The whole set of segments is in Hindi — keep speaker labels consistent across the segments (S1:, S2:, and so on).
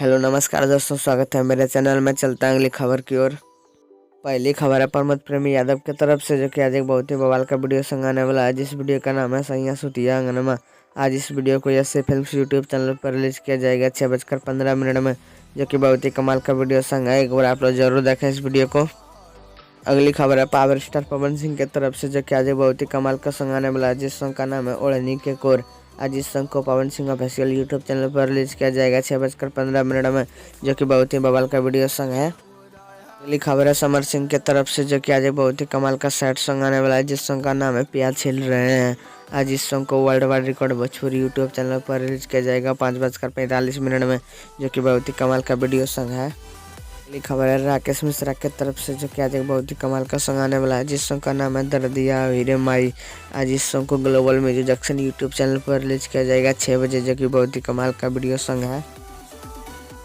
S1: हेलो नमस्कार दोस्तों, स्वागत है मेरे चैनल में। चलता है अगली खबर की ओर। पहली खबर है प्रमोद प्रेमी यादव की तरफ से, जो कि आज एक बहुत ही बवाल का वीडियो संग आने वाला है, जिस वीडियो का नाम है सैया सुतिया आंगनमा। आज इस वीडियो को यस फिल्म यूट्यूब चैनल पर रिलीज किया जाएगा 6:15 में, जो कि बहुत ही कमाल का वीडियो संग है। एक बार आप लोग जरूर देखें इस वीडियो को। अगली खबर है पावर स्टार पवन सिंह की तरफ से, जो कि आज एक बहुत ही कमाल का सॉन्ग आने वाला है, जिस सॉन्ग का नाम है ओढ़नी के कोर। आज इस सॉन्ग को Pawan Singh official YouTube channel पर रिलीज किया जाएगा 6:15 में, जो कि बहुत ही बवाल का वीडियो सॉन्ग है। अगली खबर है समर सिंह की तरफ से, जो कि आज एक बहुत ही कमाल का सैड सॉन्ग आने वाला है, जिस सॉन्ग का नाम है प्यार छिल रहे हैं। आज इस सॉन्ग को world wide record Bhojpuri YouTube channel पर रिलीज किया जाएगा 5:45 में, जो कि बहुत ही कमाल का वीडियो सॉन्ग है। अगली खबर है राकेश मिश्रा की तरफ से, जो कि आज एक बहुत ही कमाल का सॉन्ग आने वाला है, जिस सॉन्ग का नाम है दर्दिया हीरे माई। आज इस सॉन्ग को global music junction YouTube channel पर रिलीज किया जाएगा 6 बजे, जो कि बहुत ही कमाल का वीडियो सॉन्ग है।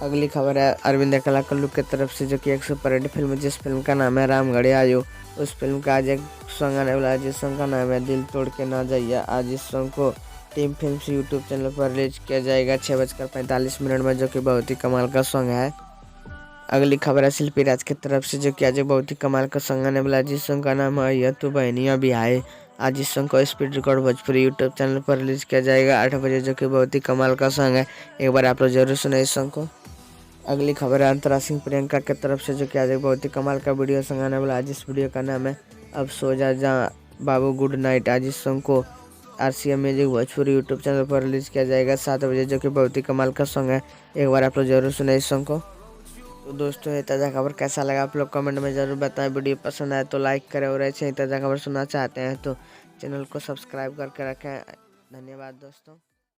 S1: अगली खबर है अरविंद कलाकल्लू की तरफ से, जो कि एक सुपरहिट फिल्म, जिस फिल्म का नाम है रामगढ़ आयो, उस फिल्म का आज एक सॉन्ग आने वाला है, जिस सॉन्ग का नाम है दिल तोड़ के ना जाइए। आज इस सॉन्ग को टीम फिल्म यूट्यूब चैनल पर रिलीज किया जाएगा 6:45 में, जो कि बहुत ही कमाल का सॉन्ग है। अगली खबर है शिल्पी राज की तरफ से, जो कि आज एक बहुत ही कमाल का सॉन्ग आने वाला है, जिस सॉन्ग का नाम है यह तू बहनिया भी आए। आज इस सॉन्ग को speed record Bhojpuri YouTube channel पर रिलीज किया जाएगा 8 बजे, जो कि बहुत ही कमाल का सॉन्ग है। एक बार आप लोग जरूर सुने इस सॉन्ग को। अगली खबर है अंतरा सिंह प्रियंका की तरफ से, जो कि आज एक बहुत ही कमाल का वीडियो सॉन्ग आने वाला है, जिस वीडियो का नाम है अब सो जा बाबू गुड नाइट। आज इस सॉन्ग को RCM music Bhojpuri YouTube channel पर रिलीज किया जाएगा 7 बजे, जो कि बहुत ही कमाल का सॉन्ग है। एक बार आप लोग जरूर सुने इस सॉन्ग को। तो दोस्तों, ये ताज़ा खबर कैसा लगा आप लोग कमेंट में ज़रूर बताएं। वीडियो पसंद आए तो लाइक करें, और ऐसे ही ताज़ा खबर सुनना चाहते हैं तो चैनल को सब्सक्राइब करके रखें। धन्यवाद दोस्तों।